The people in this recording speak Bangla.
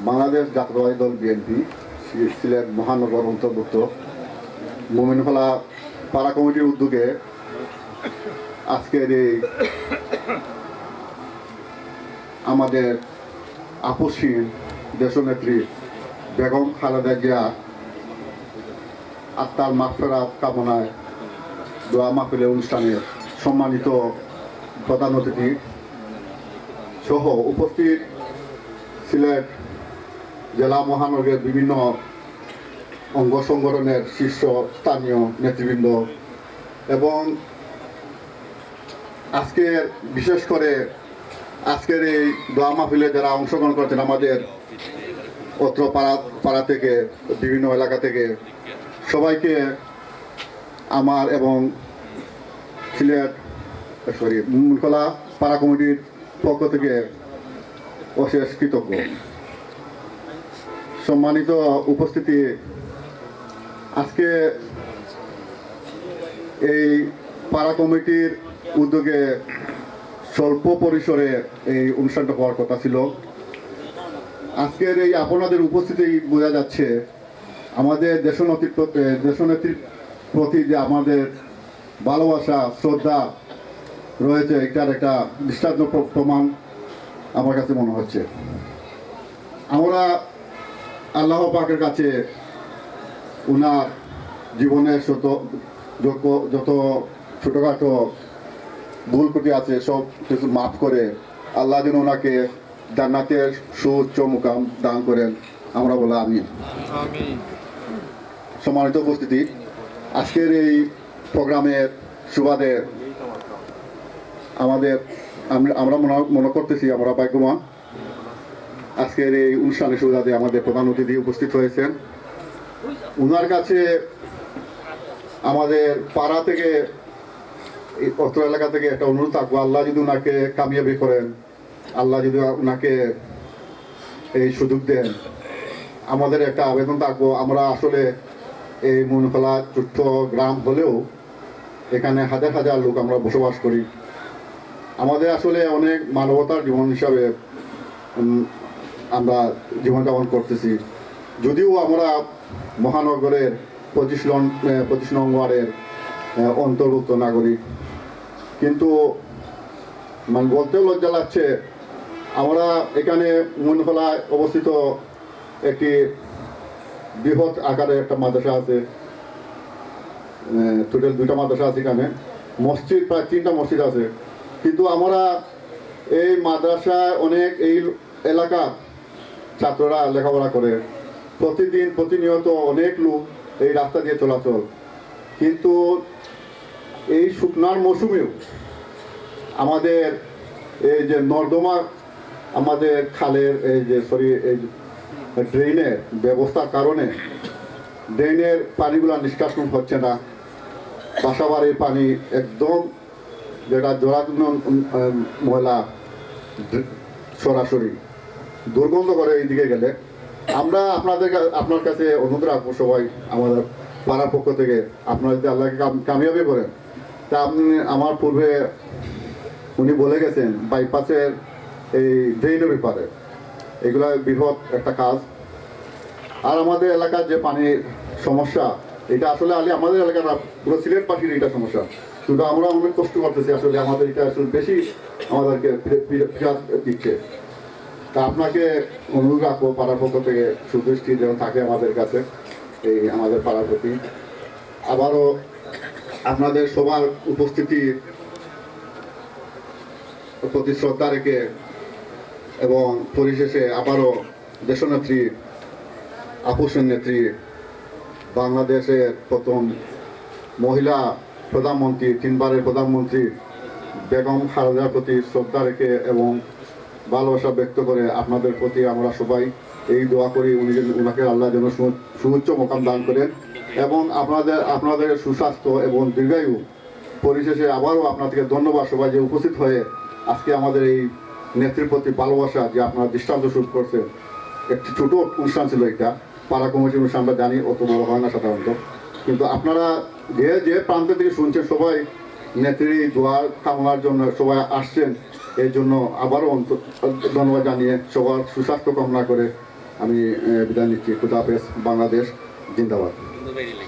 বাংলাদেশ জাতীয়তাবাদী দল বিএনপি সিলেট মহানগর অন্তর্ভুক্ত মোমিনখোলা পাড়া কমিটির উদ্যোগে আজকের এই আমাদের আপসহীন দেশনেত্রী বেগম খালেদা জিয়া আত্মার মাগফিরাত কামনায় দোয়া মাহফিলের অনুষ্ঠানে সম্মানিত প্রধান অতিথি সহ উপস্থিত সিলেট জেলা মহানগরের বিভিন্ন অঙ্গ সংগঠনের শীর্ষ স্থানীয় নেতৃবৃন্দ এবং আজকের বিশেষ করে আজকের এই দোয়া মাহফিলে যারা অংশগ্রহণ করছেন আমাদের অত্র পাড়া থেকে বিভিন্ন এলাকা থেকে সবাইকে আমার এবং সিলেট মোমিনখোলা পাড়া কমিটির পক্ষ থেকে অশেষ কৃতজ্ঞ। সম্মানিত উপস্থিতি, আজকে এই পাড়া কমিটির উদ্যোগে স্বল্প পরিসরে এই অনুষ্ঠানটা হওয়ার কথা ছিল। আজকের এই আপনাদের উপস্থিতি বোঝা যাচ্ছে আমাদের দেশনেত্রীর প্রতি যে আমাদের ভালোবাসা শ্রদ্ধা রয়েছে, এটার একটা দৃষ্টান্ত প্রমাণ আমার কাছে মনে হচ্ছে। আমরা আল্লাহ পাকের কাছে উনার জীবনের যত ছোটোখাটো ভুল ত্রুটি আছে সব কিছু মাফ করে আল্লাহ যেন ওনাকে জান্নাতের সুউচ্চ মুকাম দান করেন, আমরা বলা আমিন। সম্মানিত উপস্থিতি, আজকের এই প্রোগ্রামের সুবাদে আমরা মনে করতেছি আমরা ভাগ্যবান আজকের এই অনুষ্ঠানের সুবাদে আমাদের প্রধান অতিথি উপস্থিত হয়েছেন। উনার কাছে আমাদের পাড়া থেকে অত্র এলাকা থেকে একটা অনুরোধ থাকবো, আল্লাহ যদি ওনাকে কামিয়াবি করেন, আল্লাহ যদি ওনাকে এই সুযোগ দেন, আমাদের একটা আবেদন থাকবো। আমরা আসলে এই মোমিনখোলা ছোট্ট গ্রাম হলেও এখানে হাজার হাজার লোক আমরা বসবাস করি। আমাদের আসলে অনেক মানবতার জীবন হিসাবে আমরা জীবনযাপন করতেছি। যদিও আমরা মহানগরের 25 নং ওয়ার্ডের অন্তর্ভুক্ত নাগরিক, কিন্তু মানে বলতেও লজ্জা লাগছে, আমরা এখানে মোমিনখোলায় অবস্থিত একটি বৃহৎ আকারের একটা মাদ্রাসা আছে, টোটাল 2টা মাদ্রাসা আছে এখানে, মসজিদ প্রায় 3টা মসজিদ আছে। কিন্তু আমরা এই মাদ্রাসায় অনেক এই এলাকার ছাত্ররা লেখাপড়া করে, প্রতিনিয়ত অনেক লোক এই রাস্তা দিয়ে চলাচল। কিন্তু এই শুকনার মৌসুমেও আমাদের এই যে নর্দমা, আমাদের খালের এই ড্রেনের ব্যবস্থার কারণে ড্রেনের পানিগুলো নিষ্কাশন হচ্ছে না। বাসাবাড়ির পানি একদম যেটা জরাজীর্ণ ময়লা সরাসরি দুর্গন্ধ করে এইদিকে গেলে। আমরা আপনার কাছে অনুরোধ রাখবো, সবাই আমাদের পাড়ার পক্ষ থেকে আপনারা যদি আল্লাহকে কামিয়াবি করেন, তা আপনি আমার পূর্বে উনি বলে গেছেন বাইপাসের এই ড্রেনের ব্যাপারে, এগুলা বৃহৎ একটা কাজ। আর আমাদের এলাকার যে পানির সমস্যা, এটা আসলে আমাদের এলাকার পুরো সিলেটবাসীর এটা সমস্যা, শুধু আমরা অনেক কষ্ট করতেছি। আসলে আমাদের এটা আসলে বেশি আমাদেরকে পীড়া দিচ্ছে। তা আপনাকে অনুরোধ রাখবো পাড়ার পক্ষ থেকে সুদৃষ্টি যেন থাকে আমাদের কাছে এই আমাদের পাড়ার প্রতি। আবারও আপনাদের সবার উপস্থিতি প্রতি শ্রদ্ধা রেখে এবং পরিশেষে আবারও দেশনেত্রী আপসহীন নেত্রী বাংলাদেশের প্রথম মহিলা প্রধানমন্ত্রী, 3বারের প্রধানমন্ত্রী বেগম খালেদার প্রতি শ্রদ্ধা রেখে এবং ভালোবাসা ব্যক্ত করে আপনাদের প্রতি আমরা সবাই এই দোয়া করি উনাকে আল্লাহ যেন সুউচ্চ মোকাম দান করেন এবং আপনাদের সুস্বাস্থ্য এবং দীর্ঘায়ু। পরিশেষে আবারও আপনাদেরকে ধন্যবাদ সবাই যে উপস্থিত হয়ে আজকে আমাদের এই নেত্রীর প্রতি ভালোবাসা যে আপনারা দৃষ্টান্ত শুরু করছেন। একটি ছোটো অনুষ্ঠান ছিল এটা, পাড়া কমিটির অনুষ্ঠান, আমরা জানি অত বড় হয় না সাধারণত, কিন্তু আপনারা যে প্রান্ত থেকে শুনছেন সবাই নেত্রী দোয়া কামনার জন্য সবাই আসছেন। এই জন্য আবারও ধন্যবাদ জানিয়ে সবার সুস্বাস্থ্য কামনা করে আমি বিদায় নিচ্ছি। খুদা হাফেজ। বাংলাদেশ জিন্দাবাদ।